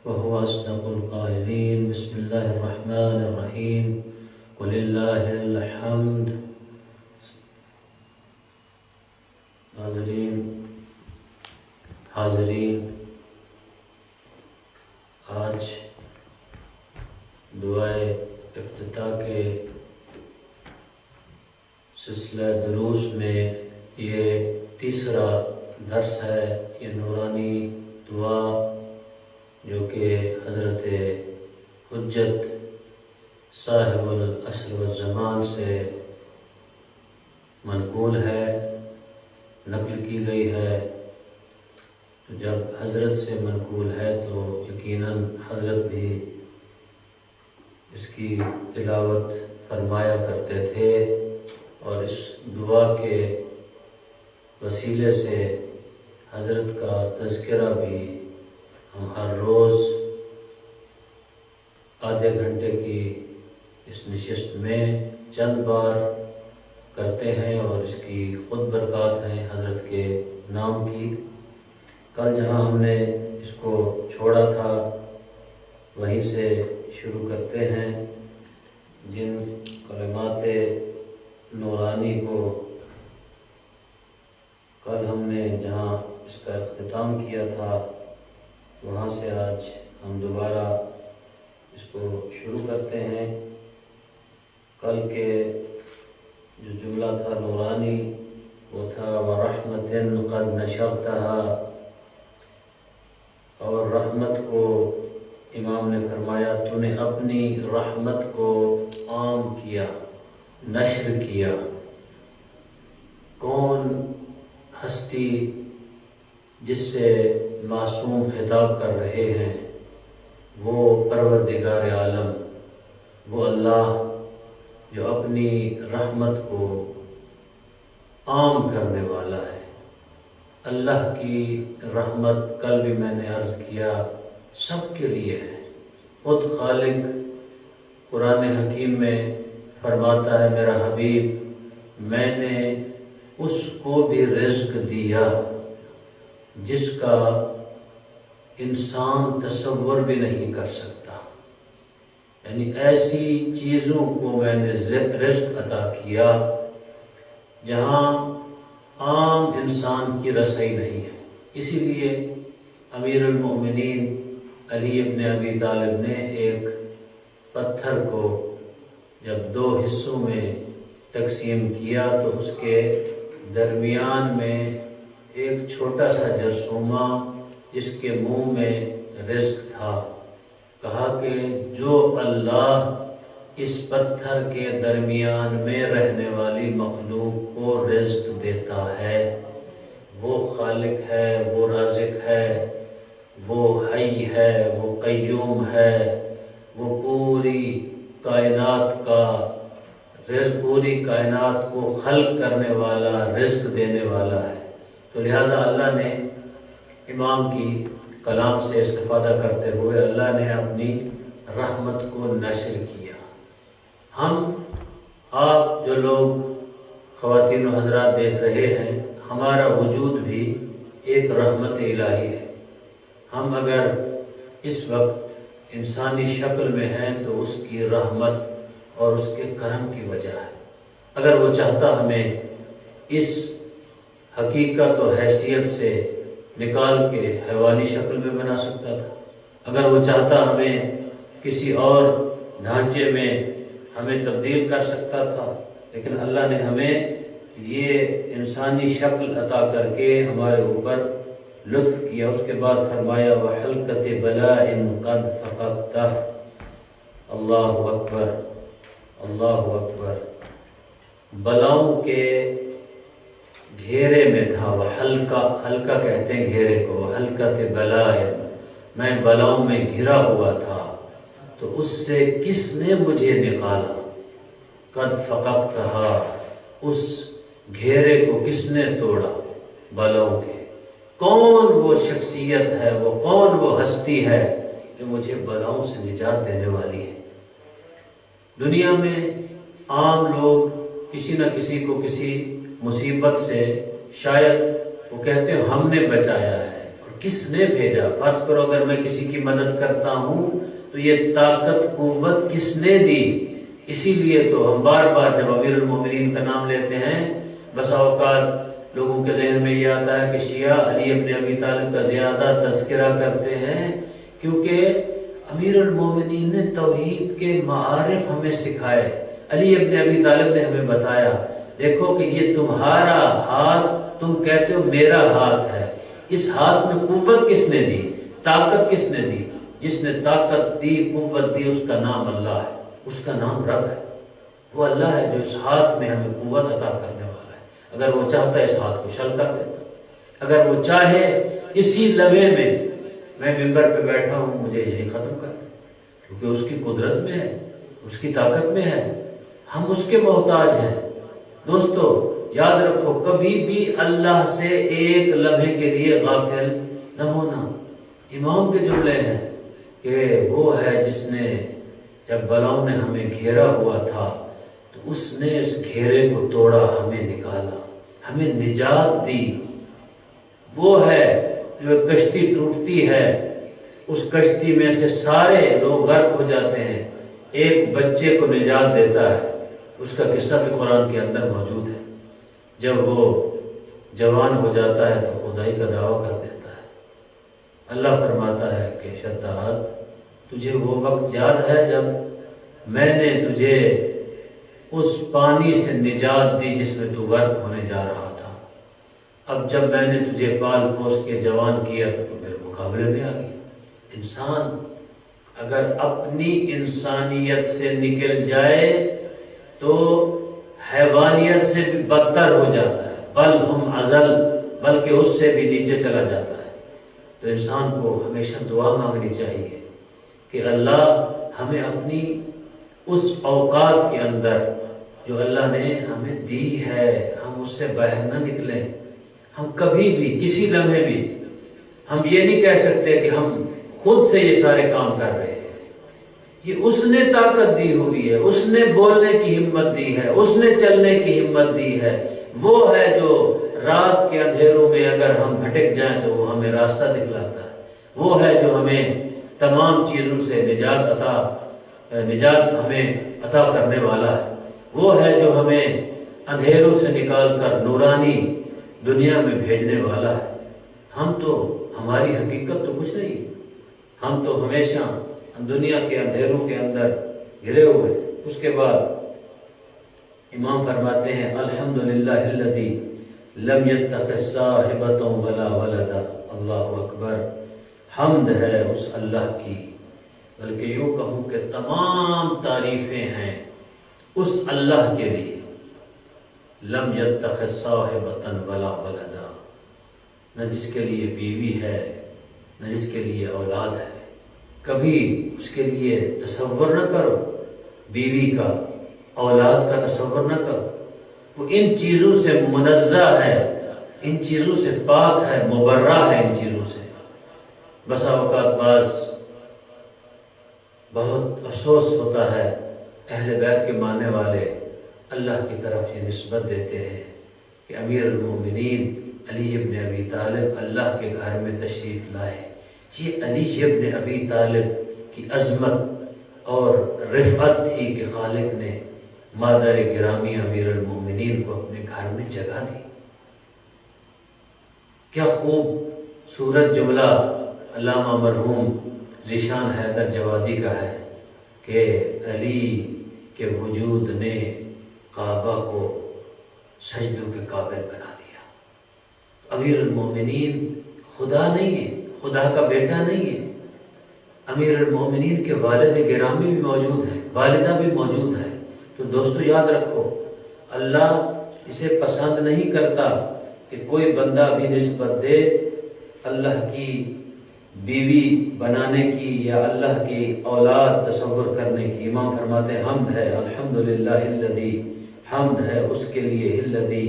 وهو أصدق القائلين. بسم الله الرحمن الرحيم. ولله الحمد. حاضرین آج دعائے افتتاح کے سلسلہ دروس میں یہ تیسرا درس ہے. یہ نورانی دعا جو کہ حضرت حجت صاحب العصر والزمان سے منقول ہے، نقل کی گئی ہے. تو جب حضرت سے منقول ہے تو یقیناً حضرت بھی اس کی تلاوت فرمایا کرتے تھے، اور اس دعا کے وسیلے سے حضرت کا تذکرہ بھی ہم ہر روز آدھے گھنٹے کی اس نشست میں چند بار کرتے ہیں، اور اس کی خود برکات ہیں حضرت کے نام کی. کل جہاں ہم نے اس کو چھوڑا تھا وہیں سے شروع کرتے ہیں. جن کلمات نورانی کو کل ہم نے جہاں اس کا اختتام کیا تھا وہاں سے آج ہم دوبارہ اس کو شروع کرتے ہیں. کل کے جو جملہ تھا نورانی وہ تھا وَرَحْمَةٍ قَدْ نَشَرْتَهَا، اور رحمت کو امام نے فرمایا تو نے اپنی رحمت کو عام کیا، نشر کیا. کون ہستی جس سے معصوم خطاب کر رہے ہیں؟ وہ پروردگار عالم، وہ اللہ جو اپنی رحمت کو عام کرنے والا ہے. اللہ کی رحمت کل بھی میں نے عرض کیا سب کے لیے ہے. خود خالق قرآن حکیم میں فرماتا ہے میرا حبیب میں نے اس کو بھی رزق دیا جس کا انسان تصور بھی نہیں کر سکتا. یعنی ایسی چیزوں کو میں نے رزق عطا کیا جہاں عام انسان کی رسائی نہیں ہے. اسی لیے امیر المؤمنین علی ابن ابی طالب نے ایک پتھر کو جب دو حصوں میں تقسیم کیا تو اس کے درمیان میں ایک چھوٹا سا جرثومہ جس کے منہ میں رزق تھا. کہا کہ جو اللہ اس پتھر کے درمیان میں رہنے والی مخلوق کو رزق دیتا ہے وہ خالق ہے، وہ رازق ہے، وہ حی ہے، وہ قیوم ہے، وہ پوری کائنات کا رزق، پوری کائنات کو خلق کرنے والا، رزق دینے والا ہے. تو لہٰذا اللہ نے امام کی کلام سے استفادہ کرتے ہوئے اللہ نے اپنی رحمت کو نشر کیا. ہم آپ جو لوگ خواتین و حضرات دیکھ رہے ہیں ہمارا وجود بھی ایک رحمت الہی ہے. ہم اگر اس وقت انسانی شکل میں ہیں تو اس کی رحمت اور اس کے کرم کی وجہ ہے. اگر وہ چاہتا ہمیں اس حقیقت و حیثیت سے نکال کے حیوانی شکل میں بنا سکتا تھا. اگر وہ چاہتا ہمیں کسی اور ڈھانچے میں ہمیں تبدیل کر سکتا تھا، لیکن اللہ نے ہمیں یہ انسانی شکل عطا کر کے ہمارے اوپر لطف کیا. اس کے بعد فرمایا وَحَلْقَةِ بَلَاءٍ قَدْ فَقَقْتَهُ. اللہ اکبر، اللہ اکبر. بلاؤں کے گھیرے میں تھا. وہ حلقہ کہتے ہیں گھیرے کو. وَحَلْقَةِ بَلَاءٍ، میں بلاؤں میں گھرا ہوا تھا تو اس سے کس نے مجھے نکالا. قَدْ فَقَقْتَهَا، اس گھیرے کو کس نے توڑا بلاؤں کے. کون وہ شخصیت ہے، وہ کون وہ ہستی ہے جو مجھے بلاؤں سے نجات دینے والی ہے. دنیا میں عام لوگ کسی نہ کسی کو کسی مصیبت سے شاید وہ کہتے ہیں ہم نے بچایا ہے، اور کس نے بھیجا؟ فرض کرو اگر میں کسی کی مدد کرتا ہوں تو یہ طاقت قوت کس نے دی؟ اسی لیے تو ہم بار بار جب امیر المومنین کا نام لیتے ہیں بسا اوقات لوگوں کے ذہن میں یہ آتا ہے کہ شیعہ علی ابن ابی طالب کا زیادہ تذکرہ کرتے ہیں، کیونکہ امیر المومنین نے توحید کے معارف ہمیں سکھائے۔ علی ابن ابی طالب نے ہمیں بتایا دیکھو کہ یہ تمہارا ہاتھ، تم کہتے ہو میرا ہاتھ ہے، اس ہاتھ میں قوت کس نے دی، طاقت کس نے دی؟ جس نے طاقت دی، قوت دی، اس کا نام اللہ ہے، اس کا نام رب ہے۔ وہ اللہ ہے جو اس ہاتھ میں ہمیں قوت عطا کرنے والا ہے۔ اگر وہ چاہتا ہے اس ہاتھ کو شل کر دیتا، اگر وہ چاہے اسی لمحے میں ممبر پہ بیٹھا ہوں مجھے یہی ختم کر دے، کیونکہ اس کی قدرت میں ہے، اس کی طاقت میں ہے، ہم اس کے محتاج ہیں۔ دوستو یاد رکھو، کبھی بھی اللہ سے ایک لمحے کے لیے غافل نہ ہونا۔ امام کے جملے ہیں کہ وہ ہے جس نے جب بلاؤں نے ہمیں گھیرا ہوا تھا تو اس نے اس گھیرے کو توڑا، ہمیں نکالا، ہمیں نجات دی۔ وہ ہے جو کشتی ٹوٹتی ہے، اس کشتی میں سے سارے لوگ غرق ہو جاتے ہیں، ایک بچے کو نجات دیتا ہے۔ اس کا قصہ بھی قرآن کے اندر موجود ہے۔ جب وہ جوان ہو جاتا ہے تو خدائی کا دعویٰ کر دیتا ہے۔ اللہ فرماتا ہے کہ شداد، تجھے وہ وقت یاد ہے جب میں نے تجھے اس پانی سے نجات دی جس میں تو غرق ہونے جا رہا تھا؟ اب جب میں نے تجھے پال پوس کے جوان کیا تو میرے مقابلے میں آ گیا۔ انسان اگر اپنی انسانیت سے نکل جائے تو حیوانیت سے بھی بدتر ہو جاتا ہے، بل ہم ازل، بلکہ اس سے بھی نیچے چلا جاتا ہے۔ تو انسان کو ہمیشہ دعا مانگنی چاہیے کہ اللہ ہمیں اپنی اس اوقات کے اندر جو اللہ نے ہمیں دی ہے، ہم اس سے باہر نہ نکلیں۔ ہم کبھی بھی کسی لمحے بھی ہم یہ نہیں کہہ سکتے کہ ہم خود سے یہ سارے کام کر رہے ہیں۔ یہ اس نے طاقت دی ہوئی ہے، اس نے بولنے کی ہمت دی ہے، اس نے چلنے کی ہمت دی ہے۔ وہ ہے جو رات کے اندھیروں میں اگر ہم بھٹک جائیں تو وہ ہمیں راستہ دکھلاتا ہے۔ وہ ہے جو ہمیں تمام چیزوں سے نجات ہمیں عطا کرنے والا ہے۔ وہ ہے جو ہمیں اندھیروں سے نکال کر نورانی دنیا میں بھیجنے والا ہے۔ ہم تو، ہماری حقیقت تو کچھ نہیں، ہم تو ہمیشہ دنیا کے اندھیروں کے اندر گھرے ہوئے۔ اس کے بعد امام فرماتے ہیں الحمدللہ الذی لم یتخذ صاحبۃ ولا ولدا۔ اللہ اکبر، حمد ہے اس اللہ کی، بلکہ یوں کہوں کہ تمام تعریفیں ہیں اس اللہ کے لیے۔ لم یتخذ صاحبۃ ولا ولدا، نہ جس کے لیے بیوی ہے نہ جس کے لیے اولاد ہے۔ کبھی اس کے لیے تصور نہ کرو، بیوی کا، اولاد کا تصور نہ کرو۔ وہ ان چیزوں سے منزہ ہے، ان چیزوں سے پاک ہے، مبرہ ہے ان چیزوں سے۔ بسا اوقات بہت افسوس ہوتا ہے، اہل بیت کے ماننے والے اللہ کی طرف یہ نسبت دیتے ہیں کہ امیر المومنین علی ابن ابی طالب اللہ کے گھر میں تشریف لائے۔ یہ علی ابن ابی طالب کی عظمت اور رفعت تھی کہ خالق نے مادر گرامی امیر المومنین کو اپنے گھر میں جگہ دی۔ کیا خوب صورت جملہ علامہ مرحوم ذیشان حیدر جوادی کا ہے کہ علی کے وجود نے کعبہ کو سجدوں کے قابل بنا دیا۔ امیر المومنین خدا نہیں ہے، خدا کا بیٹا نہیں ہے۔ امیر المومنین کے والد گرامی بھی موجود ہیں، والدہ بھی موجود ہے۔ تو دوستو یاد رکھو، اللہ اسے پسند نہیں کرتا کہ کوئی بندہ بھی نسبت دے اللہ کی بیوی بنانے کی یا اللہ کی اولاد تصور کرنے کی۔ امام فرماتے ہیں حمد ہے الحمدللہ الذی، حمد ہے اس کے لیے الذی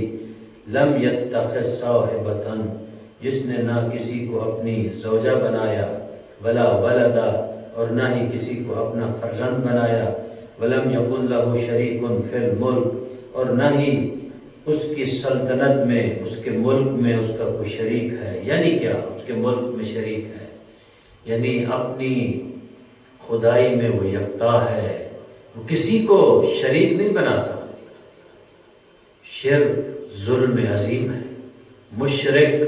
لم یتخذ صاحبۃ، جس نے نہ کسی کو اپنی زوجہ بنایا، ولا ولدا، اور نہ ہی کسی کو اپنا فرزند بنایا، ولم یکن لہ شریک فی الملک، اور نہ ہی اس کی سلطنت میں، اس کے ملک میں اس کا کوئی شریک ہے. یعنی کیا؟ اس کے ملک میں شریک ہے یعنی اپنی خدائی میں وہ یکتا ہے، وہ کسی کو شریک نہیں بناتا. شرک ظلم عظیم ہے. مشرک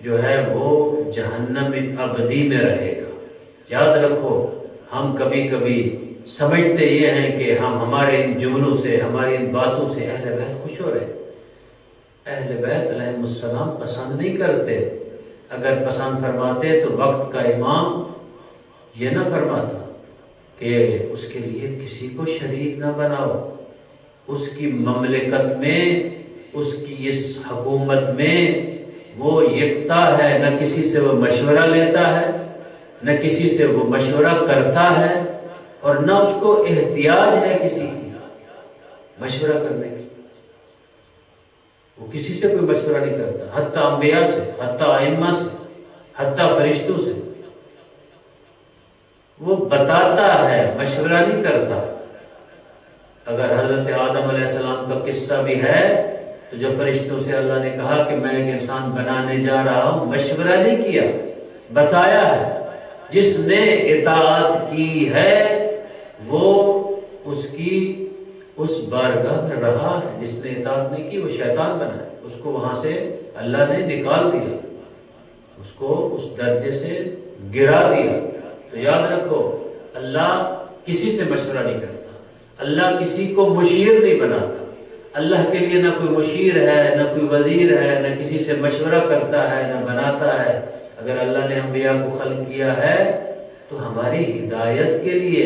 جو ہے وہ جہنم ابدی میں رہے گا. یاد رکھو، ہم کبھی کبھی سمجھتے یہ ہیں کہ ہم ہمارے ان جملوں سے، ہماری ان باتوں سے اہل بیت خوش ہو رہے. اہل بیت علیہ السلام پسند نہیں کرتے. اگر پسند فرماتے تو وقت کا امام یہ نہ فرماتا کہ اس کے لیے کسی کو شریک نہ بناؤ. اس کی مملکت میں، اس کی اس حکومت میں وہ یکتا ہے، نہ کسی سے وہ مشورہ لیتا ہے، نہ کسی سے وہ مشورہ کرتا ہے، اور نہ اس کو احتیاج ہے کسی کی مشورہ کرنے کی. وہ کسی سے کوئی مشورہ نہیں کرتا، حتیٰ انبیاء سے، حتیٰ ائمہ سے، حتیٰ فرشتوں سے. وہ بتاتا ہے، مشورہ نہیں کرتا. اگر حضرت آدم علیہ السلام کا قصہ بھی ہے تو جو فرشتوں سے اللہ نے کہا کہ میں ایک انسان بنانے جا رہا ہوں، مشورہ نہیں کیا، بتایا ہے. جس نے اطاعت کی ہے وہ اس کی اس بارگاہ میں رہا ہے. جس نے اطاعت نہیں کی وہ شیطان بنا ہے. اس کو وہاں سے اللہ نے نکال دیا، اس کو اس درجے سے گرا دیا. تو یاد رکھو، اللہ کسی سے مشورہ نہیں کرتا. اللہ کسی کو مشیر نہیں بناتا. اللہ کے لیے نہ کوئی مشیر ہے، نہ کوئی وزیر ہے، نہ کسی سے مشورہ کرتا ہے، نہ بناتا ہے. اگر اللہ نے انبیاء کو خلق کیا ہے تو ہماری ہدایت کے لیے،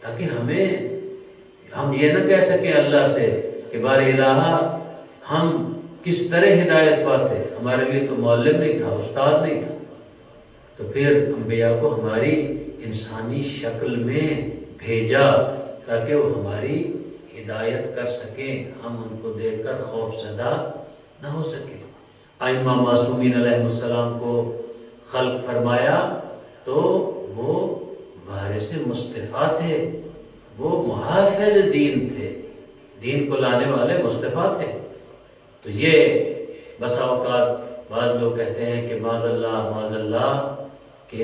تاکہ ہم یہ نہ کہہ سکیں اللہ سے کہ بار الہ ہم کس طرح ہدایت پاتے. ہمارے لیے تو معلم نہیں تھا، استاد نہیں تھا. تو پھر انبیاء کو ہماری انسانی شکل میں بھیجا تاکہ وہ ہماری ہدایت کر سکیں، ہم ان کو دیکھ کر خوف زدہ نہ ہو سکیں. ائمہ معصومین علیہ السلام کو خلق فرمایا تو وہ وارث مصطفیٰ تھے، وہ محافظ دین تھے، دین کو لانے والے مصطفیٰ تھے. تو یہ بسا اوقات بعض لوگ کہتے ہیں کہ معاذ اللہ کہ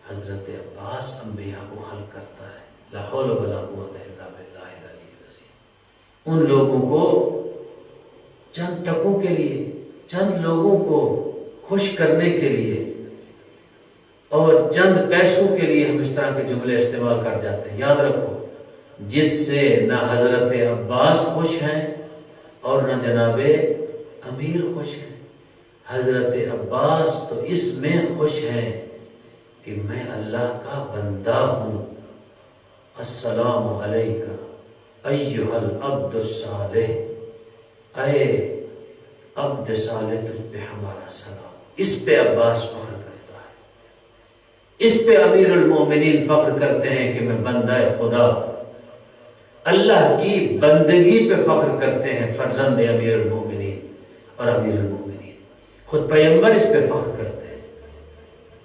حضرت عباس انبیاء کو خلق کرتا ہے. لا حول ولا قوت الا باللہ العلی العظیم. ان لوگوں کو چند ٹکوں کے لیے، چند لوگوں کو خوش کرنے کے لیے اور چند پیسوں کے لیے ہم اس طرح کے جملے استعمال کر جاتے ہیں. یاد رکھو، جس سے نہ حضرت عباس خوش ہیں اور نہ جناب امیر خوش ہیں. حضرت عباس تو اس میں خوش ہیں کہ میں اللہ کا بندہ ہوں. السلام علیکہ ایہا العبد الصالح، اے عبد صالح تجھ پہ ہمارا سلام. اس پہ عباس فخر کرتا ہے، اس پہ امیر المومنین فخر کرتے ہیں کہ میں بندہ خدا. اللہ کی بندگی پہ فخر کرتے ہیں فرزند امیر المومنین اور امیر المومنین. خود پیغمبر اس پہ فخر کرتے ہیں.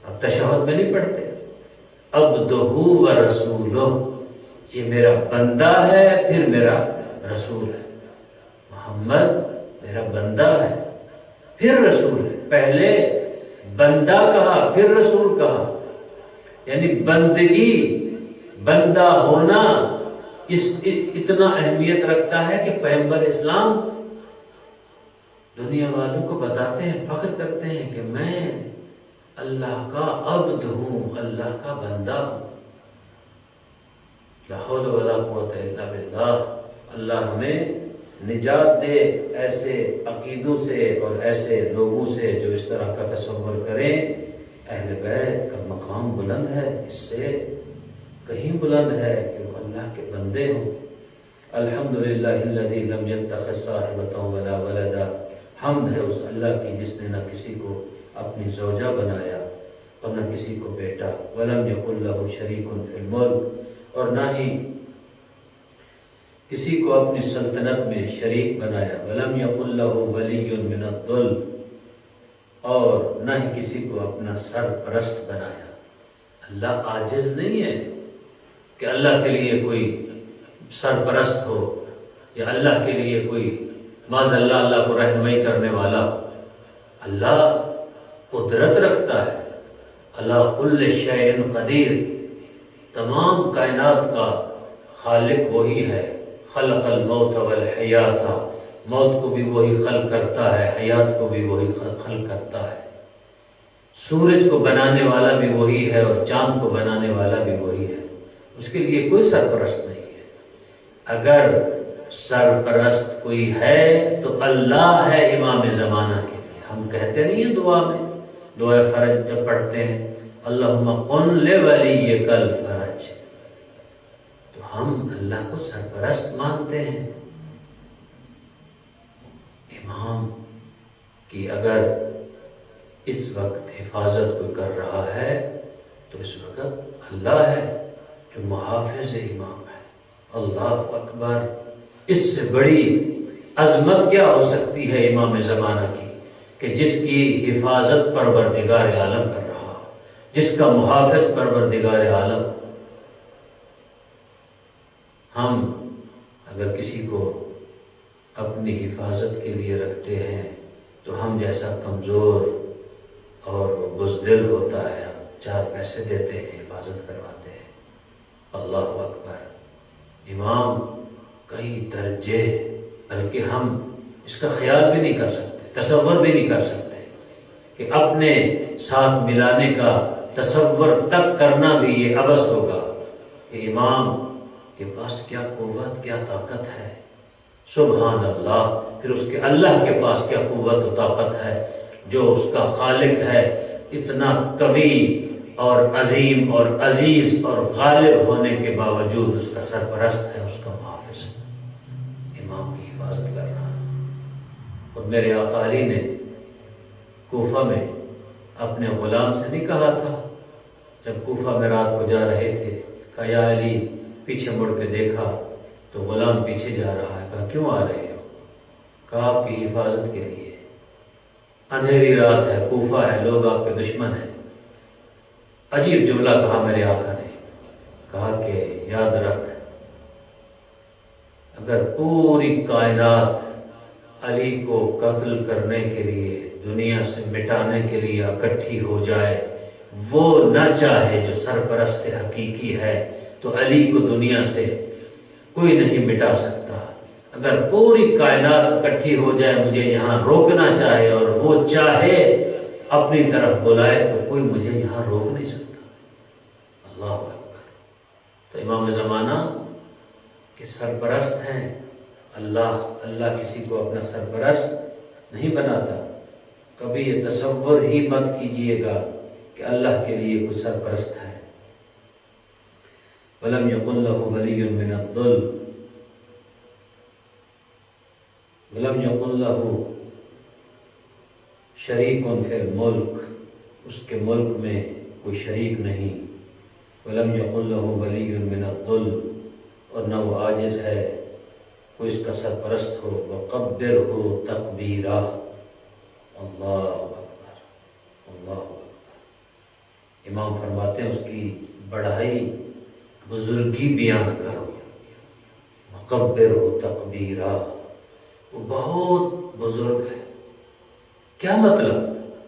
اب تشہد میں نہیں پڑھتے عبدہ و رسولہ، یہ میرا بندہ ہے پھر میرا رسول ہے. محمد میرا بندہ ہے پھر رسول ہے. پہلے بندہ کہا پھر رسول کہا. یعنی بندگی، بندہ ہونا اتنا اہمیت رکھتا ہے کہ پیغمبر اسلام دنیا والوں کو بتاتے ہیں، فخر کرتے ہیں کہ میں اللہ کا عبد ہوں، اللہ کا بندہ ہوں. لا حول ولا قوت الا باللہ. اللہ ہمیں نجات دے ایسے عقیدوں سے اور ایسے لوگوں سے جو اس طرح کا تصور کریں. اہل بیت کا مقام بلند ہے، اس سے کہیں بلند ہے کہ وہ اللہ کے بندے ہوں. الحمدللہ الذی لم یتخذ صاحبۃ ولا ولدا. حمد ہے اس اللہ کی جس نے نہ کسی کو اپنی زوجہ بنایا اور نہ کسی کو بیٹا. ولم یکن لہ شریک فی الملک، اور نہ ہی کسی کو اپنی سلطنت میں شریک بنایا. ولم یکن لہ ولی من الذل، اور نہ ہی کسی کو اپنا سرپرست بنایا. اللہ عاجز نہیں ہے کہ اللہ کے لیے کوئی سرپرست ہو یا اللہ کے لیے کوئی معاذ اللہ اللہ کو رہنمائی کرنے والا، اللہ قدرت رکھتا ہے، اللہ کل شیء قدیر، تمام کائنات کا خالق وہی ہے، خلق الموت والحیات، موت کو بھی وہی خلق کرتا ہے، حیات کو بھی وہی خلق کرتا ہے، سورج کو بنانے والا بھی وہی ہے اور چاند کو بنانے والا بھی وہی ہے، اس کے لیے کوئی سرپرست نہیں ہے۔ اگر سرپرست کوئی ہے تو اللہ ہے امام زمانہ کے لیے۔ ہم کہتے نہیں ہیں دعا میں، دعا فرج جب پڑھتے ہیں اللہم قن لولیک الفرج، تو ہم اللہ کو سرپرست مانتے ہیں۔ امام کی اگر اس وقت حفاظت کوئی کر رہا ہے تو اس وقت اللہ ہے جو محافظ امام ہے۔ اللہ اکبر! اس سے بڑی عظمت کیا ہو سکتی ہے امام زمانہ کی، کہ جس کی حفاظت پروردگار عالم کر رہا ہو، جس کا محافظ پروردگار عالم۔ ہم اگر کسی کو اپنی حفاظت کے لیے رکھتے ہیں تو ہم جیسا کمزور اور بزدل ہوتا ہے، ہم 4 پیسے دیتے ہیں، حفاظت کرواتے ہیں۔ اللہ اکبر! امام کئی درجے، بلکہ ہم اس کا خیال بھی نہیں کر سکتے، تصور بھی نہیں کر سکتے کہ اپنے ساتھ ملانے کا تصور تک کرنا بھی یہ عبث ہوگا کہ امام کے پاس کیا قوت، کیا طاقت ہے۔ سبحان اللہ! پھر اس کے اللہ کے پاس کیا قوت و طاقت ہے، جو اس کا خالق ہے، اتنا قوی اور عظیم اور عزیز اور غالب ہونے کے باوجود اس کا سرپرست ہے، اس کا محافظ ہے، امام کی حفاظت کر رہا ہے۔ اور میرے آقا علی نے کوفہ میں اپنے غلام سے نہیں کہا تھا، جب کوفہ میں رات کو جا رہے تھے، کہا یا علی، پیچھے مڑ کے دیکھا تو غلام پیچھے جا رہا ہے، کہا کیوں آ رہے ہو؟ کہا آپ کی حفاظت کے لیے، اندھیری رات ہے، کوفہ ہے، لوگ آپ کے دشمن ہیں۔ عجیب جملہ کہا میرے آقا نے، کہا کہ یاد رکھ، اگر پوری کائنات علی کو قتل کرنے کے لیے، دنیا سے مٹانے کے لیے اکٹھی ہو جائے، وہ نہ چاہے جو سرپرست حقیقی ہے، تو علی کو دنیا سے کوئی نہیں مٹا سکتا۔ اگر پوری کائنات اکٹھی ہو جائے، مجھے یہاں روکنا چاہے اور وہ چاہے اپنی طرف بلائے، تو کوئی مجھے یہاں روک نہیں سکتا۔ اللہ اکبر! تو امام زمانہ کے سرپرست ہیں اللہ۔ اللہ کسی کو اپنا سرپرست نہیں بناتا۔ کبھی یہ تصور ہی مت کیجئے گا کہ اللہ کے لیے کوئی سرپرست ہے۔ وَلَمْ يَكُنْ لَهُ وَلِيٌّ مِّنَ الظُّلْمِ وَلَمْ يَكُنْ لَهُ شَرِيكٌ فِي الْمُلْكِ، اس کے ملک میں کوئی شریک نہیں۔ وَلَمْ يَكُنْ لَهُ وَلِيٌّ مِّنَ الظُّلْمِ، اور نہ وہ عاجز ہے کوئی اس کا سرپرست ہو۔ وَقَبِّرْهُ تَقْبِيرًا، اللہ اکبر! اللہ اکبر! امام فرماتے ہیں اس کی بڑائی، بزرگی بیان کرو۔ وَقَبِّرْهُ تَقْبِيرًا، وہ بہت بزرگ ہے۔ کیا مطلب؟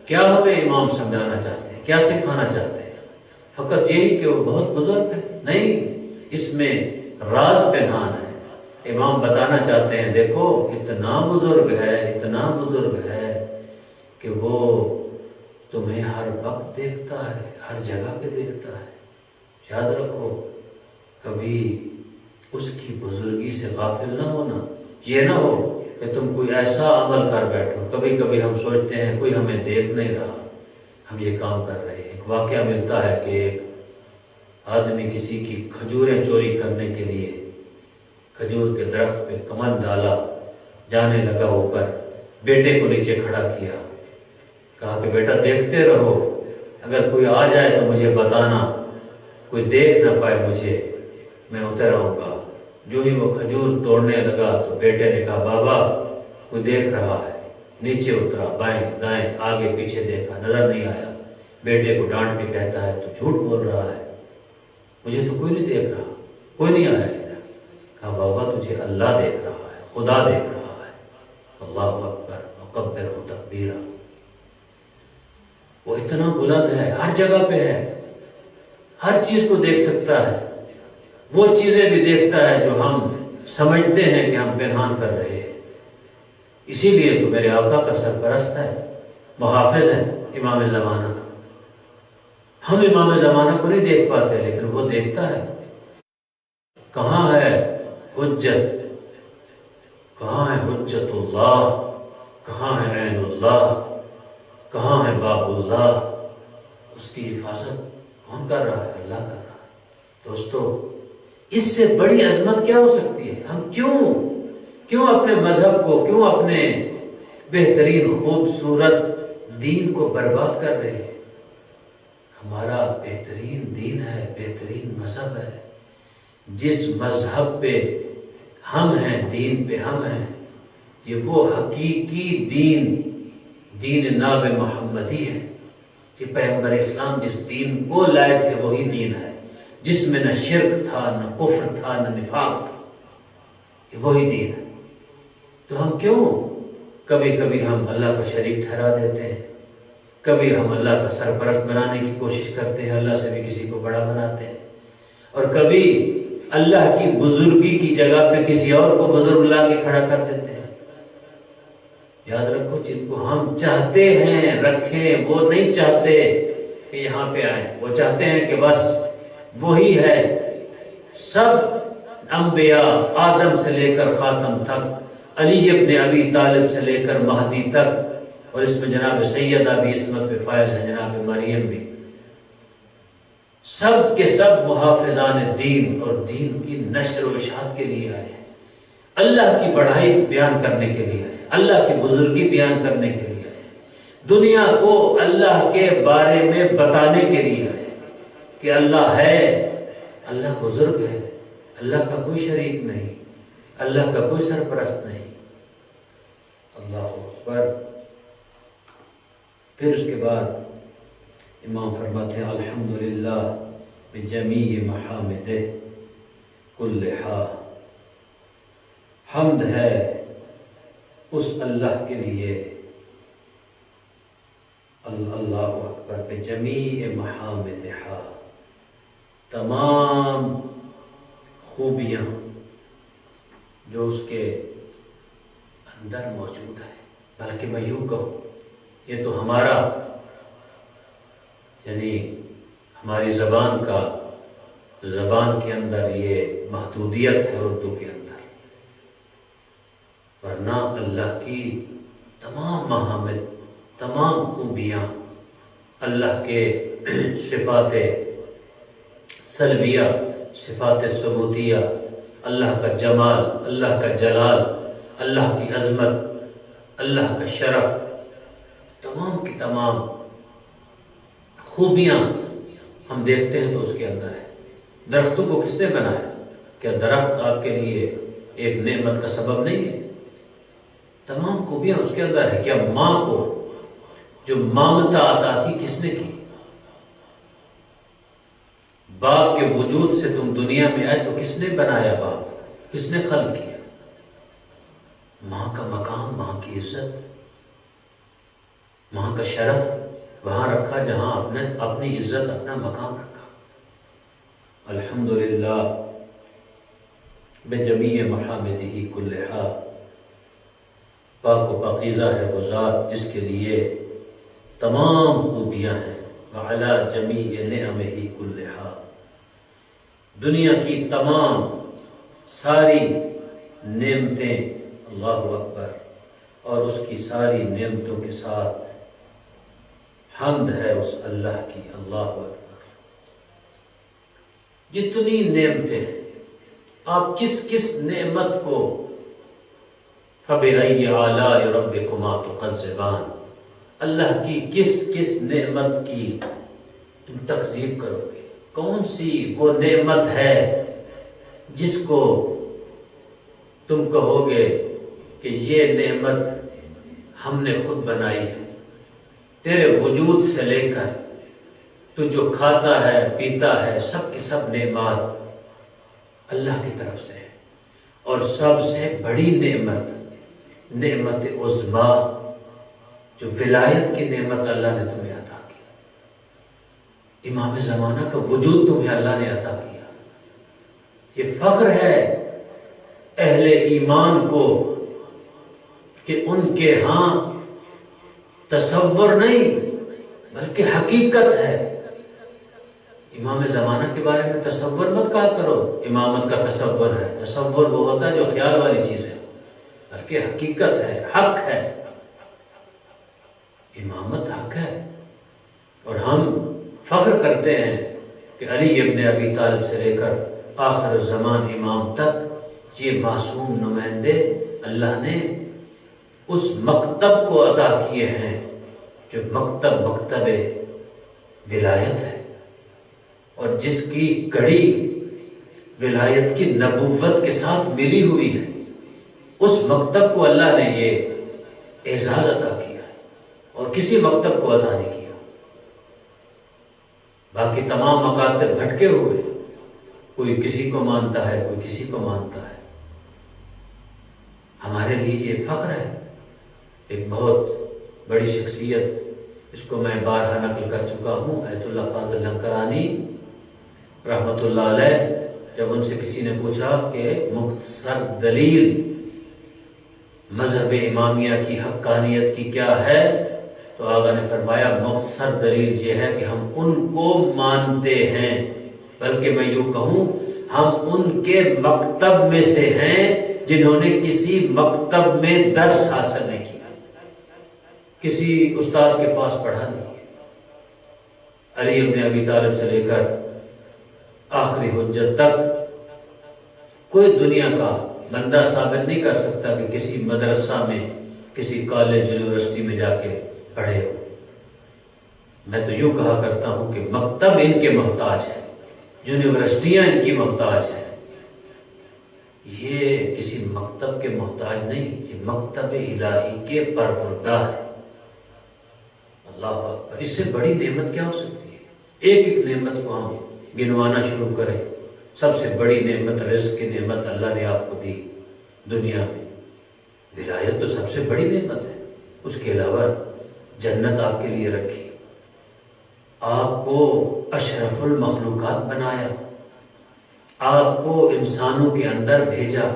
کیا ہمیں امام سمجھانا چاہتے ہیں، کیا سکھانا چاہتے ہیں؟ فقط یہی کہ وہ بہت بزرگ ہے؟ نہیں، اس میں راز پنہان ہے۔ امام بتانا چاہتے ہیں دیکھو اتنا بزرگ ہے، اتنا بزرگ ہے کہ وہ تمہیں ہر وقت دیکھتا ہے، ہر جگہ پہ دیکھتا ہے۔ یاد رکھو، کبھی اس کی بزرگی سے غافل نہ ہونا۔ یہ نہ ہو کہ تم کوئی ایسا عمل کر بیٹھو۔ کبھی کبھی ہم سوچتے ہیں کوئی ہمیں دیکھ نہیں رہا، ہم یہ کام کر رہے ہیں۔ ایک واقعہ ملتا ہے کہ ایک آدمی کسی کی کھجوریں چوری کرنے کے لیے کھجور کے درخت پہ کمن ڈالا، جانے لگا اوپر، بیٹے کو نیچے کھڑا کیا، کہا کہ بیٹا دیکھتے رہو، اگر کوئی آ جائے تو مجھے بتانا، کوئی دیکھ نہ پائے مجھے، میں اتر آؤں گا۔ جو ہی وہ کھجور توڑنے لگا تو بیٹے نے کہا بابا کوئی دیکھ رہا ہے۔ نیچے اترا، بائیں دائیں آگے پیچھے دیکھا، نظر نہیں آیا۔ بیٹے کو ڈانٹ کے کہتا ہے تو جھوٹ بول رہا ہے، مجھے تو کوئی نہیں دیکھ رہا، کوئی نہیں آیا ادھر۔ کہا بابا تجھے اللہ دیکھ رہا ہے، خدا دیکھ رہا ہے۔ اللہ اکبر وکبر تکبیرا، وہ اتنا بلند ہے، ہر جگہ پہ ہے، ہر چیز کو دیکھ سکتا ہے، وہ چیزیں بھی دیکھتا ہے جو ہم سمجھتے ہیں کہ ہم پنہان کر رہے ہیں۔ اسی لیے تو میرے آقا کا سرپرست ہے، محافظ ہے امام زمانہ کا۔ ہم امام زمانہ کو نہیں دیکھ پاتے لیکن وہ دیکھتا ہے۔ کہاں ہے حجت، کہاں ہے حجت اللہ، کہاں ہے عین اللہ، کہاں ہے باب اللہ؟ اس کی حفاظت کون کر رہا ہے؟ اللہ کر رہا ہے۔ دوستو، اس سے بڑی عظمت کیا ہو سکتی ہے؟ ہم کیوں اپنے مذہب کو، کیوں اپنے بہترین خوبصورت دین کو برباد کر رہے ہیں؟ ہمارا بہترین دین ہے، بہترین مذہب ہے، جس مذہب پہ ہم ہیں، دین پہ ہم ہیں، یہ وہ حقیقی دین ناب محمدی ہے۔ یہ پیغمبر اسلام جس دین کو لائے تھے وہی دین ہے، جس میں نہ شرک تھا، نہ کفر تھا، نہ نفاق تھا، یہ وہی دین ہے۔ تو ہم کیوں کبھی ہم اللہ کا شریک ٹھہرا دیتے ہیں، کبھی ہم اللہ کا سرپرست بنانے کی کوشش کرتے ہیں، اللہ سے بھی کسی کو بڑا بناتے ہیں، اور کبھی اللہ کی بزرگی کی جگہ پہ کسی اور کو بزرگ لا کے کھڑا کر دیتے ہیں۔ یاد رکھو، جن کو ہم چاہتے ہیں رکھیں، وہ نہیں چاہتے کہ یہاں پہ آئیں، وہ چاہتے ہیں کہ بس وہی ہے۔ سب انبیاء آدم سے لے کر خاتم تک، علی ابن ابی طالب سے لے کر مہدی تک، اور اس میں جناب سیدہ بھی عصمت پہ فائز ہیں، جناب مریم بھی، سب کے سب محافظان دین اور دین کی نشر و اشاعت کے لیے آئے ہیں، اللہ کی بڑائی بیان کرنے کے لیے آئے ہیں، اللہ کی بزرگی بیان کرنے کے لیے آئے ہیں، دنیا کو اللہ کے بارے میں بتانے کے لیے آئے ہیں کہ اللہ ہے، اللہ بزرگ ہے، اللہ کا کوئی شریک نہیں، اللہ کا کوئی سرپرست نہیں۔ اللہ اکبر۔ پھر اس کے بعد امام فرماتے ہیں الحمدللہ بجمیع محامدہ کلہا، حمد ہے اس اللہ کے لیے، اللہ اکبر، بجمیع محامدہ، تمام خوبیاں جو اس کے اندر موجود ہے، بلکہ میں یوں کہوں، یہ تو ہمارا یعنی ہماری زبان کے اندر یہ محدودیت ہے اردو کے اندر، ورنہ اللہ کی تمام محامد، تمام خوبیاں، اللہ کے صفات سلبیہ، صفات ثبوتیہ، اللہ کا جمال، اللہ کا جلال، اللہ کی عظمت، اللہ کا شرف، تمام کی تمام خوبیاں ہم دیکھتے ہیں تو اس کے اندر ہے۔ درختوں کو کس نے بنایا؟ کیا درخت آپ کے لیے ایک نعمت کا سبب نہیں ہے؟ تمام خوبیاں اس کے اندر ہے۔ کیا ماں کو جو مامتا عطا کی کس نے کی؟ باپ کے وجود سے تم دنیا میں آئے تو کس نے بنایا؟ باپ کس نے خلق کیا؟ ماں کا مقام، ماں کی عزت، ماں کا شرف وہاں رکھا جہاں آپ نے اپنی عزت، اپنا مقام رکھا۔ الحمدللہ بجمیع محامدہ کلہا، پاک و پاکیزہ ہے وہ ذات جس کے لیے تمام خوبیاں ہیں، وعلی جمیع نعمہ کلہا، دنیا کی تمام ساری نعمتیں، اللہ اکبر، اور اس کی ساری نعمتوں کے ساتھ حمد ہے اس اللہ کی، اللہ اکبر۔ جتنی نعمتیں ہیں، آپ کس نعمت کو فَبِأَيِّ آلَاءِ رَبِّكُمَا تُكَذِّبَانِ، اللہ کی کس نعمت کی تم تکذیب کرو گے؟ کون سی وہ نعمت ہے جس کو تم کہو گے کہ یہ نعمت ہم نے خود بنائی ہے؟ تیرے وجود سے لے کر تو جو کھاتا ہے، پیتا ہے، سب کی سب نعمات اللہ کی طرف سے ہے، اور سب سے بڑی نعمت نعمت عظما، جو ولایت کی نعمت اللہ نے تمہیں عطا کی، امام زمانہ کا وجود تمہیں اللہ نے عطا کیا۔ یہ فخر ہے اہل ایمان کو کہ ان کے ہاں تصور نہیں بلکہ حقیقت ہے۔ امام زمانہ کے بارے میں تصور مت کہا کرو امامت کا تصور ہے، تصور وہ ہوتا ہے جو خیال والی چیز ہے، بلکہ حقیقت ہے، حق ہے، امامت حق ہے۔ اور ہم فخر کرتے ہیں کہ علی ابن ابی طالب سے لے کر آخر الزمان امام تک یہ معصوم نمائندے اللہ نے اس مکتب کو عطا کیے ہیں جو مکتب ولایت ہے، اور جس کی کڑی ولایت کی نبوت کے ساتھ ملی ہوئی ہے، اس مکتب کو اللہ نے یہ اعزاز عطا کیا ہے اور کسی مکتب کو عطا نہیں کیا۔ باقی تمام مکاتب بھٹکے ہوئے، کوئی کسی کو مانتا ہے، کوئی کسی کو مانتا ہے۔ ہمارے لیے یہ فخر ہے۔ ایک بہت بڑی شخصیت، اس کو میں بارہا نقل کر چکا ہوں، آیت اللہ فاضل لنکرانی رحمۃ اللہ علیہ، جب ان سے کسی نے پوچھا کہ مختصر دلیل مذہب امامیہ کی حقانیت کی کیا ہے، تو آقا نے فرمایا مختصر دلیل یہ ہے کہ ہم ان کو مانتے ہیں، بلکہ میں یوں کہوں ہم ان کے مکتب میں سے ہیں جنہوں نے کسی مکتب میں درس حاصل نہیں کیا، کسی استاد کے پاس پڑھا نہیں۔ علی ابن ابی طالب سے لے کر آخری حجت تک کوئی دنیا کا بندہ ثابت نہیں کر سکتا کہ کسی مدرسہ میں، کسی کالج یونیورسٹی میں جا کے پڑھے ہو۔ میں تو یوں کہا کرتا ہوں کہ مکتب ان کے محتاج ہے، یونیورسٹیاں ان کی محتاج ہیں، یہ کسی مکتب کے محتاج نہیں، یہ مکتب الہی کے پروردہ ہے۔ اللہ اکبر، اس سے بڑی نعمت کیا ہو سکتی ہے؟ ایک ایک نعمت کو ہم گنوانا شروع کریں۔ سب سے بڑی نعمت رزق کی نعمت اللہ نے آپ کو دی دنیا میں، ولایت تو سب سے بڑی نعمت ہے۔ اس کے علاوہ جنت آپ کے لیے رکھی، آپ کو اشرف المخلوقات بنایا، آپ کو انسانوں کے اندر بھیجا،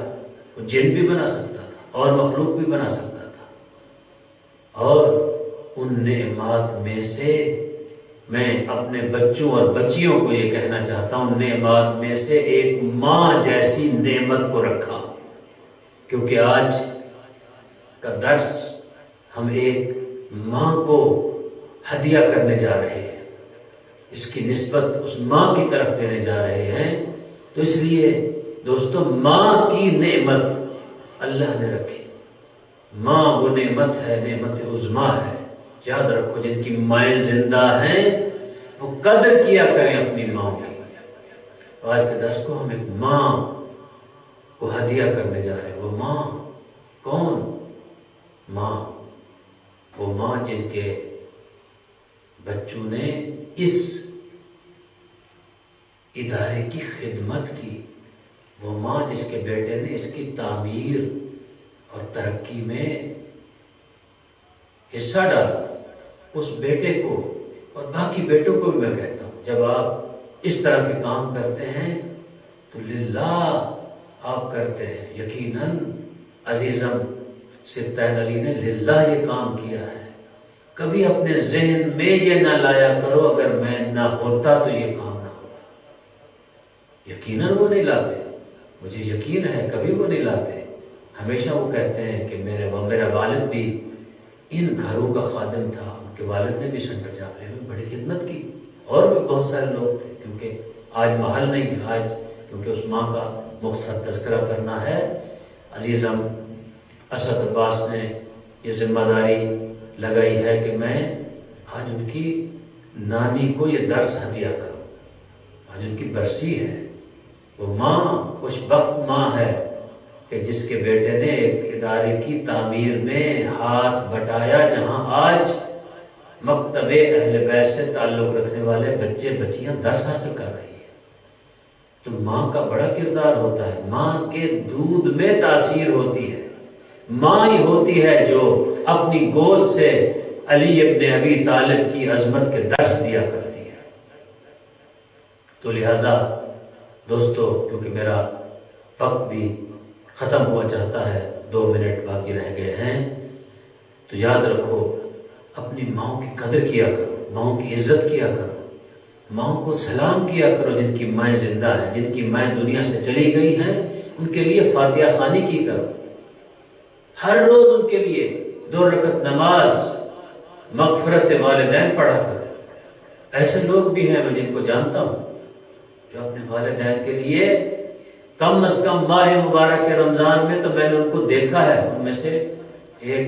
وہ جن بھی بنا سکتا تھا اور مخلوق بھی بنا سکتا تھا۔ اور ان نعمات میں سے میں اپنے بچوں اور بچیوں کو یہ کہنا چاہتا ہوں، نعمات میں سے ایک ماں جیسی نعمت کو رکھا، کیونکہ آج کا درس ہم ایک ماں کو ہدیہ کرنے جا رہے ہیں، اس کی نسبت اس ماں کی طرف دینے جا رہے ہیں۔ تو اس لیے دوستو، ماں کی نعمت اللہ نے رکھی۔ ماں وہ نعمت ہے، نعمت عظما ہے، یاد رکھو، جن کی مائیں زندہ ہیں وہ قدر کیا کریں اپنی ماں کی۔ آج کے درس کو ہم ایک ماں کو ہدیہ کرنے جا رہے ہیں۔ وہ ماں کون؟ ماں، وہ ماں جن کے بچوں نے اس ادارے کی خدمت کی، وہ ماں جس کے بیٹے نے اس کی تعمیر اور ترقی میں حصہ ڈالا۔ اس بیٹے کو اور باقی بیٹوں کو بھی میں کہتا ہوں، جب آپ اس طرح کے کام کرتے ہیں تو للہ آپ کرتے ہیں۔ یقیناً عزیزم سبطین علی نے للہ یہ کام کیا ہے۔ کبھی اپنے ذہن میں یہ نہ لایا کرو اگر میں نہ ہوتا تو یہ کام نہ ہوتا۔ یقیناً وہ نہیں لاتے، مجھے یقین ہے کبھی وہ نہیں لاتے۔ ہمیشہ وہ کہتے ہیں کہ میرا والد بھی ان گھروں کا خادم تھا، ان کے والد نے بھی سینٹر جعفری میں بڑی خدمت کی، اور بھی بہت سارے لوگ تھے، کیونکہ آج محل نہیں ہے، آج کیونکہ اس ماں کا مختصر تذکرہ کرنا ہے۔ عزیزم اسد عباس نے یہ ذمہ داری لگائی ہے کہ میں آج ان کی نانی کو یہ درس ہدیہ کروں، آج ان کی برسی ہے۔ وہ ماں خوش بخت ماں ہے کہ جس کے بیٹے نے ایک ادارے کی تعمیر میں ہاتھ بٹایا، جہاں آج مکتب اہل بیت سے تعلق رکھنے والے بچے بچیاں درس حاصل کر رہی ہیں۔ تو ماں کا بڑا کردار ہوتا ہے، ماں کے دودھ میں تاثیر ہوتی ہے، ماں ہی ہوتی ہے جو اپنی گود سے علی ابن ابی طالب کی عظمت کے درس دیا کرتی ہے۔ تو لہٰذا دوستو، کیونکہ میرا وقت بھی ختم ہوا چاہتا ہے، 2 منٹ باقی رہ گئے ہیں، تو یاد رکھو اپنی ماں کی قدر کیا کرو، ماں کی عزت کیا کرو، ماں کو سلام کیا کرو جن کی مائیں زندہ ہیں، جن کی مائیں دنیا سے چلی گئی ہیں، ان کے لیے فاتحہ خوانی کی کرو، ہر روز ان کے لیے 2 رکعت نماز مغفرت والدین پڑھا کرو۔ ایسے لوگ بھی ہیں میں جن کو جانتا ہوں جو اپنے والدین کے لیے کم از کم ماہ مبارک کے رمضان میں تو میں نے ان کو دیکھا ہے، ان میں سے ایک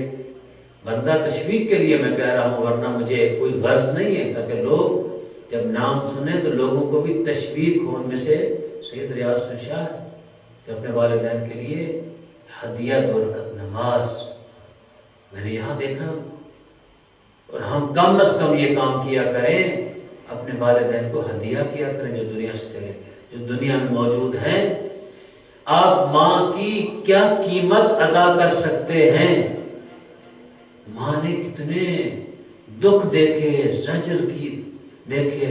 بندہ تشویق کے لیے میں کہہ رہا ہوں، ورنہ مجھے کوئی غرض نہیں ہے، تاکہ لوگ جب نام سنیں تو لوگوں کو بھی تشویق ہو۔ ان میں سے سید ریاض حسن شاہ کہ اپنے والدین کے لیے ہدیہ 2 رکعت نماز میں نے یہاں دیکھا، اور ہم کم از کم یہ کام کیا کریں، اپنے والدین کو ہدیہ کیا کریں جو دنیا سے چلے گئے، جو دنیا میں موجود ہیں۔ آپ ماں کی کیا قیمت ادا کر سکتے ہیں؟ ماں نے کتنے دکھ دیکھے، زجر کی دیکھے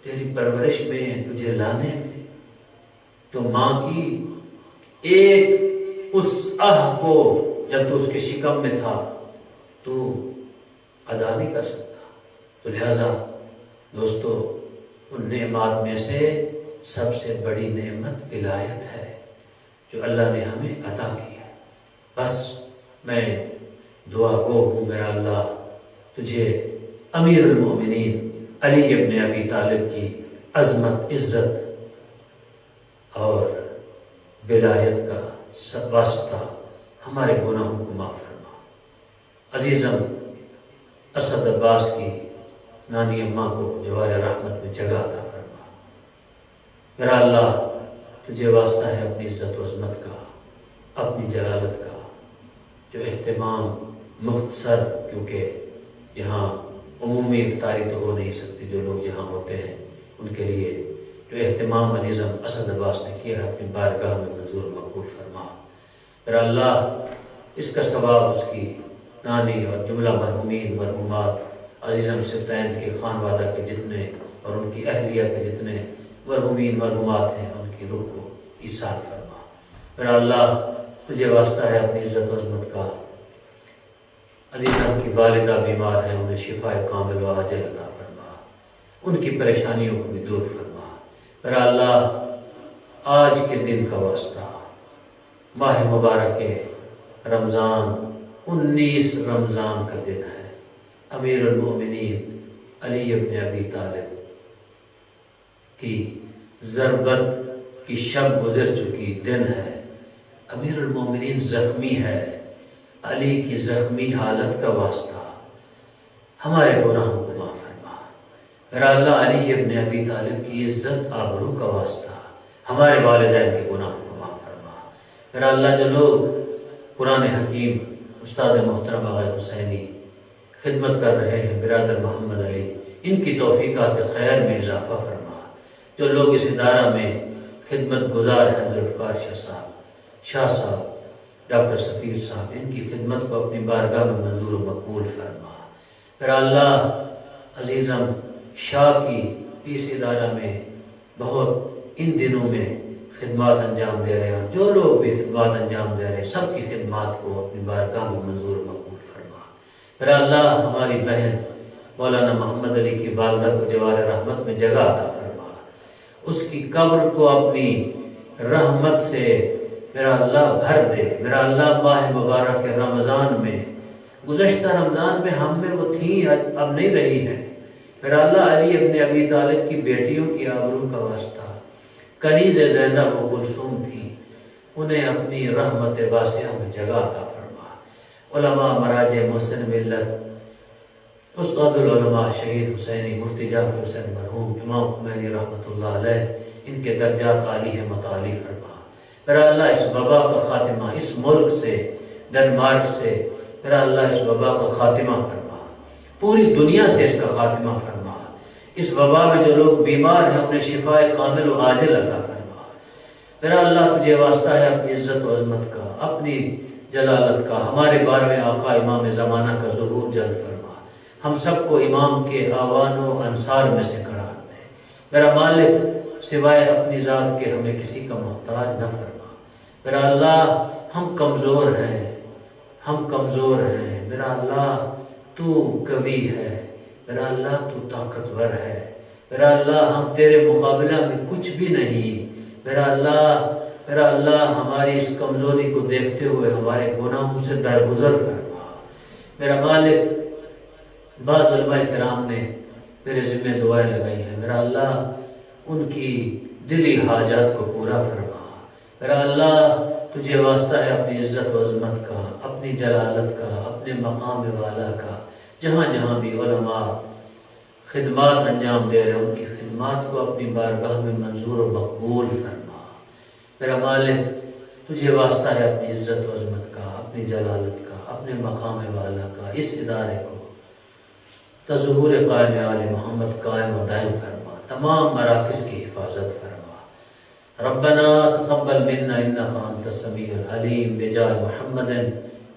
تیری پرورش میں، تجھے لانے میں، تو ماں کی ایک اس آہ کو جب تو اس کے شکم میں تھا تو ادا نہیں کر سکتا۔ تو لہذا دوستو، ان نعمات میں سے سب سے بڑی نعمت ولایت ہے جو اللہ نے ہمیں عطا کی ہے۔ بس میں دعا گو ہوں، میرا اللہ تجھے امیر المومنین علی ابن ابی طالب کی عظمت، عزت اور ولایت کا سب واسطہ ہمارے گناہوں کو معاف فرما۔ عزیزم اسد عباس کی نانی اماں کو جوار رحمت میں جگہ عطا فرما۔ میرا اللہ تجھے واسطہ ہے اپنی عزت و عظمت کا، اپنی جلالت کا، جو اہتمام مختصر، کیونکہ یہاں عمومی افطاری تو ہو نہیں سکتی، جو لوگ یہاں ہوتے ہیں ان کے لیے جو اہتمام عزیزم اسد عباس نے کیا ہے اپنی بارگاہ میں منظور مقبول فرما۔ میرا اللہ اس کا ثواب اس کی نانی اور جملہ مرحومین مرحومات عزیزم سبتین کے خانوادہ کے جتنے اور ان کی اہلیہ کے جتنے مرحومین مرحومات ہیں ان کی روح کو ایثار فرما۔ میرا اللہ تجھے واسطہ ہے اپنی عزت و عظمت کا، عزیزم کی والدہ بیمار ہیں، انہیں شفا کامل و عاجل عطا فرما، ان کی پریشانیوں کو بھی دور فرما۔ میرا اللہ آج کے دن کا واسطہ، ماہ مبارک رمضان 19 رمضان کا دن ہے، امیر المومنین علی ابن ابی طالب کی ضربت کی شب گزر چکی دن ہے، امیر المومنین زخمی ہے، علی کی زخمی حالت کا واسطہ ہمارے گناہوں کو معاف فرما۔ میرا اللہ علی ابن ابی طالب کی عزت آبرو کا واسطہ ہمارے والدین کے گناہوں کو معاف فرما۔ میرا اللہ جو لوگ قرآن حکیم استاد محترم آغا حسینی خدمت کر رہے ہیں، برادر محمد علی، ان کی توفیقات خیر میں اضافہ فرما۔ جو لوگ اس ادارہ میں خدمت گزار ہیں، ذوالفقار شاہ صاحب، ڈاکٹر سفیر صاحب، ان کی خدمت کو اپنی بارگاہ میں منظور و مقبول فرما۔ میرا اللہ عزیزم شاہ کی بھی اس ادارہ میں بہت ان دنوں میں خدمات انجام دے رہے ہیں، جو لوگ بھی خدمات انجام دے رہے ہیں سب کی خدمات کو اپنی بارگاہ میں منظور و مقبول فرما۔ میرا اللہ ہماری بہن مولانا محمد علی کی والدہ کو جوار رحمت میں جگہ عطا فرما، اس کی قبر کو اپنی رحمت سے میرا اللہ بھر دے۔ میرا اللہ ماہ مبارک رمضان میں، گزشتہ رمضان میں ہم میں وہ تھیں، اب نہیں رہی ہیں، میرا اللہ علی ابن ابی طالب کی بیٹیوں کی آبرو کا واسطہ، کنیز زینب و کلثوم تھیں، انہیں اپنی رحمت واسعہ میں جگہ عطا فرما۔ علماء مراجع محسن ملت، استاد العلماء شہید حسینی مفتی جعفر حسین مرحوم، امام خمینی رحمۃ اللہ علیہ، ان کے درجات عالی ہیں متعالی فرما۔ میرا اللہ اس وبا کا خاتمہ اس ملک سے، ڈنمارک سے، میرا اللہ اس وبا کا خاتمہ فرما، پوری دنیا سے اس کا خاتمہ فرما۔ اس وبا میں جو لوگ بیمار ہیں انہیں شفا کامل و عاجل عطا فرما۔ میرا اللہ تجھے واسطہ ہے اپنی عزت و عظمت کا، اپنی جلالت کا، ہمارے 12ویں آقا امام زمانہ کا ظہور جلد فرما، ہم سب کو امام کے آوان و انصار میں سے قرار دے۔ میرا مالک سوائے اپنی ذات کے ہمیں کسی کا محتاج نہ فرما۔ میرا اللہ ہم کمزور ہیں، ہم کمزور ہیں، میرا اللہ تو قوی ہے، میرا اللہ تو طاقتور ہے، میرا اللہ ہم تیرے مقابلہ میں کچھ بھی نہیں۔ میرا اللہ ہماری اس کمزوری کو دیکھتے ہوئے ہمارے گناہوں سے درگزر فرما۔ میرا مالک بعض علماء کرام نے میرے ذمہ دعائیں لگائی ہیں، میرا اللہ ان کی دلی حاجات کو پورا فرما۔ میرا اللہ تجھے واسطہ ہے اپنی عزت و عظمت کا، اپنی جلالت کا، اپنے مقام والا کا، جہاں جہاں بھی علماء خدمات انجام دے رہے ہیں ان کی خدمات کو اپنی بارگاہ میں منظور و مقبول فرما۔ میرا مالک تجھے واسطہ ہے اپنی عزت و عظمت کا، اپنی جلالت کا، اپنے مقام والا کا، اس ادارے کو تظہور قائم آل محمد قائم و دائم فرما، تمام مراکز کی حفاظت فرما۔ ربنا تقبل منا انك انت السميع العليم بجاه محمد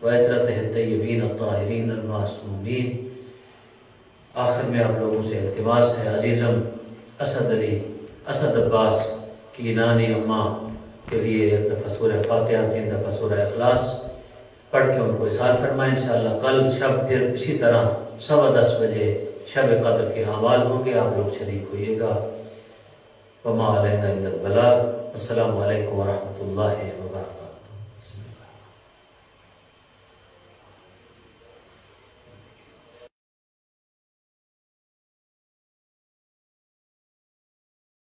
وعترته الطيبين الطاهرين المعصومين۔ آخر میں آپ لوگوں سے التماس ہے، عزیزم اسد علی اسد عباس کی نانی اماں کے لیے ایک دفعہ سورہ فاتحہ، 3 دفعہ سورہ اخلاص پڑھ کے ان کو اصحال فرمائیں۔ انشاءاللہ کل شب پھر اسی طرح 10:15 بجے شب قدر کے اعمال ہوں گے، آپ لوگ شریک ہوئیے گا۔ وما علینا الا البلاغ۔ السلام علیکم ورحمۃ اللہ وبرکاتہ۔